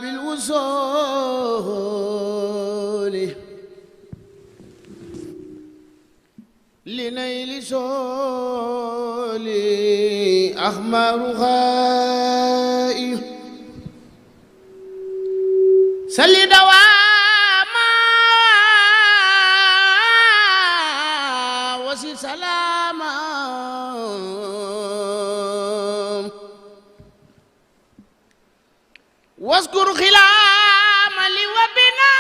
بالوصول لنيل صولي أخمار غائي سل دواما وسي سلاما واذكر خلام لي وبنا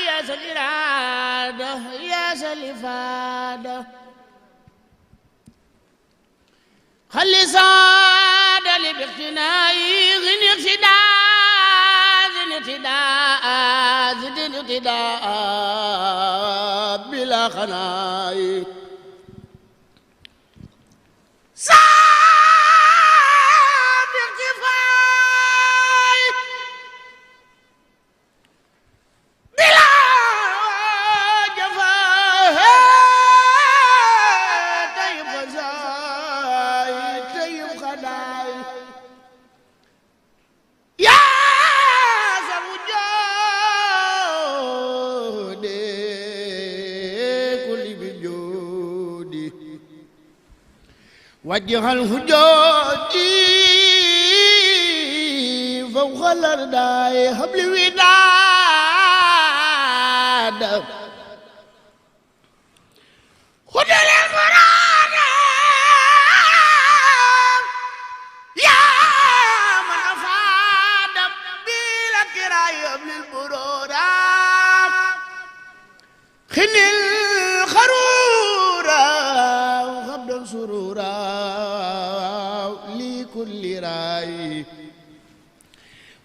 يا سليرادة يا سليفادة خلي صاد لي باقتنائي غني اقتداء بلا خناي وجه الهجود فوق الأرض حبل وداد خذ المراد يا من أفاد بلا كراي حبل البرود خن الخرورة وخبدا سرورا لكل راي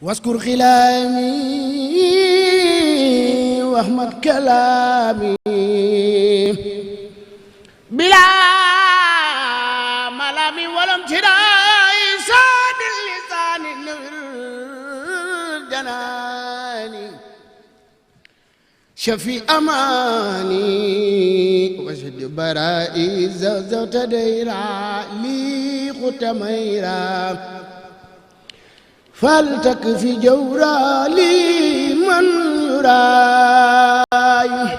واذكر خلامي واحمد كلامي بلا ملامي ولا امتراء ساد اللسان النور جناني شفي أماني وشد برائي زوزوت ديرا لي ختميرا فلتكفي جورا لي من يراي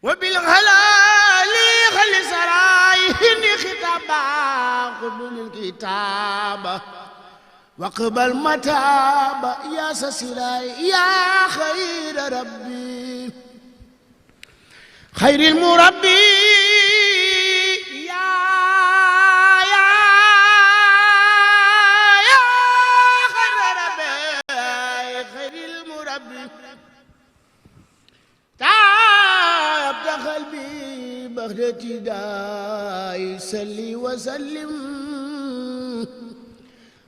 وبالغلال خلي سراي هني خطابا قبل الكتابة واقبل متابة يا سسراي يا خير ربي خير المربي يا خير ربي خير المربي قلبي بغدتي داي سلي وسلم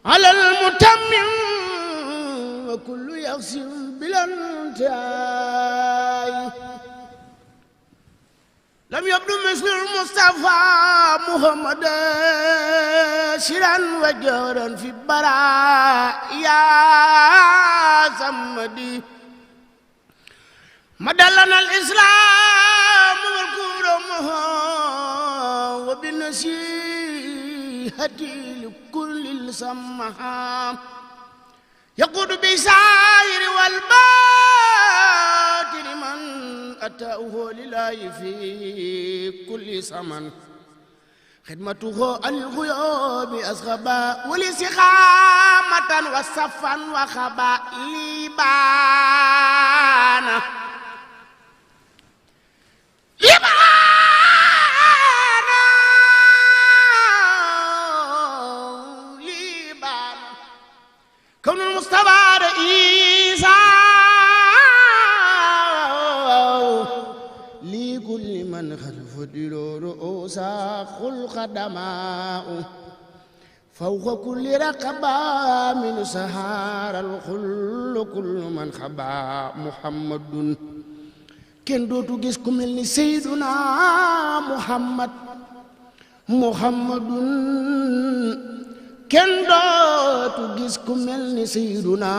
على المتمم وكل يقسم بلا انتهاء لم يبدو مثل المصطفى محمد سرا وجهرا في البراء يا سمدي مدلنا الإسلام والكرم وبالنصيحة لكل السمحة يقود بسائر والباطن من أتاه لله في كل زمن خدمته الغيوب أصغبا ولسخامة وصفا وخبا لبانا كون المصطفى رئيسا لكل من خلف رؤوسا خلق دماء فوق كل رقبة من سهار الخل كل من خبا محمد kenn dootu gis ku mel ni Seyduna Muhammadun kenn dootu gis ku mel ni sayyiduna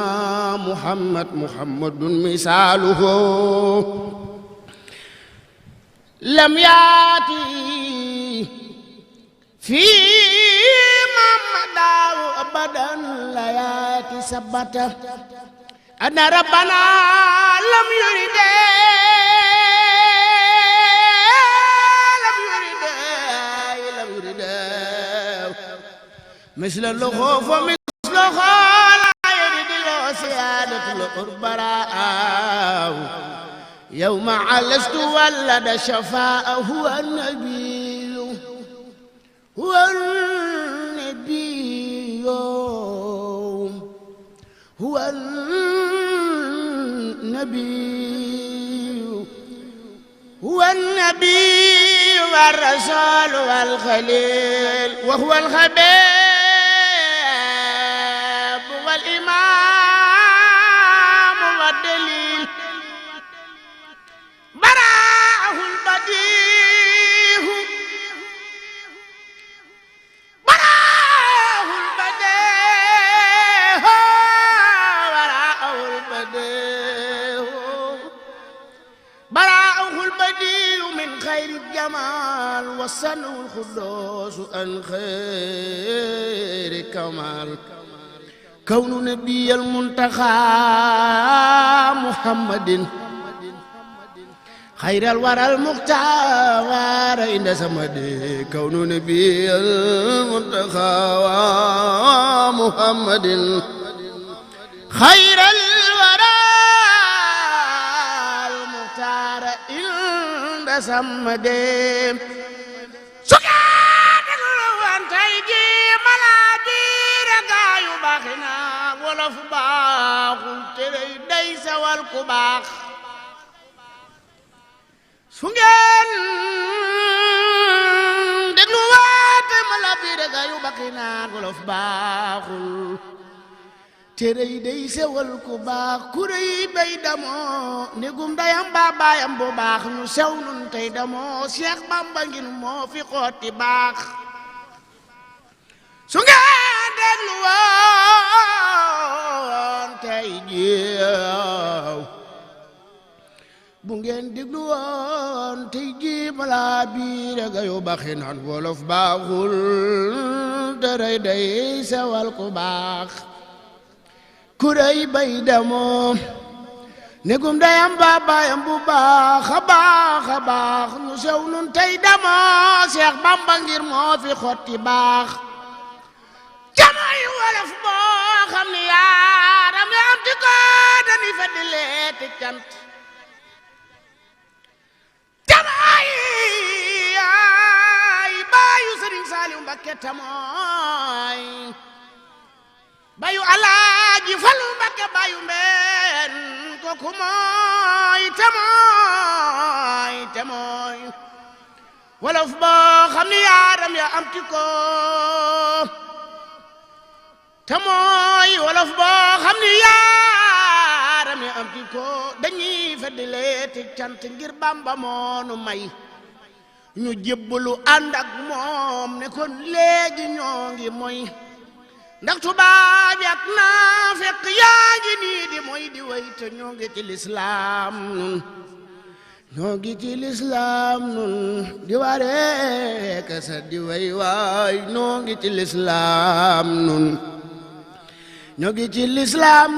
muhammadun misaaluhu lam yaati fii mamadaaw abadan la yaati sabata ana rabbana lam yuride مثل الخوف مثل خال يريد سيادة القربراء يوم علست ولد شفاء هو النبي هو النبي هو النبي هو النبي والرسول والخليل وهو الخبير والإمام والدليل براه البديع براه البديع براه البديع براه البديع من خير الجمال والسنو الخدوس عن خير كمال كون نبي المنتخى محمد خير الورى المختار عند سمد كون نبي المنتخى محمد خير الورى المختار عند سمد wolof baaxul tere day sawal ku baax su ngeen déglu waate ma la biir ga yu bakki naan wolof baaxul tere day sawal ku baax ku rëy bay damoo négum dayam ba baayam bu baax ñu sew nun tey damoo Seex Bamba ngir moo fi xooti baax su ngeen déglu woon tey jii bu ngeen déglu woon tey jii balaa biir ga yu baxi naan wolof baaxul dërëy day sewal ku baax ku rëy bay demoo négum dayam ba baayam bu baax a baax nu sew nun tey demoo Seex Bamba ngir moo fi xotti baax jamay wolof boo xam ni yaaram ya am ti ko dañuy fa di leeti cant jamay ay baayu Sëriñ Saaliw Mbakke tamooy baayu Alaaji Fallu Mbakke baayu mbeen kooku mooy tamooy wolof boo xam ni yaaram ya am ti ko te mooy wolof boo xam ni yaaram yi am ti ko dañuy feddaleeti cant ngir Bamba moonu may ñu jébbalu ànd ak moom ne kon léegi ñoo ngi moy ndax tubaab yi ak naafeq yaa ngi nii di moy di way te ñoo ngi ci lislaam nun ñoo ngi ci lislaam nun di waree kasa di way waay ñoo ngi ci lislaam nun ñoo ngi ci lislaam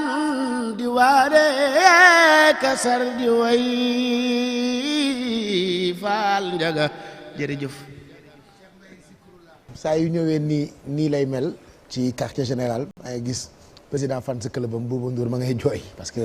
di waare kasar di way faal njaga jërëjëf. saa yu ñëwee nii lay mel ci quartier général ay gis président fan sa club am Bouba Ndour ma ngay jooy parce que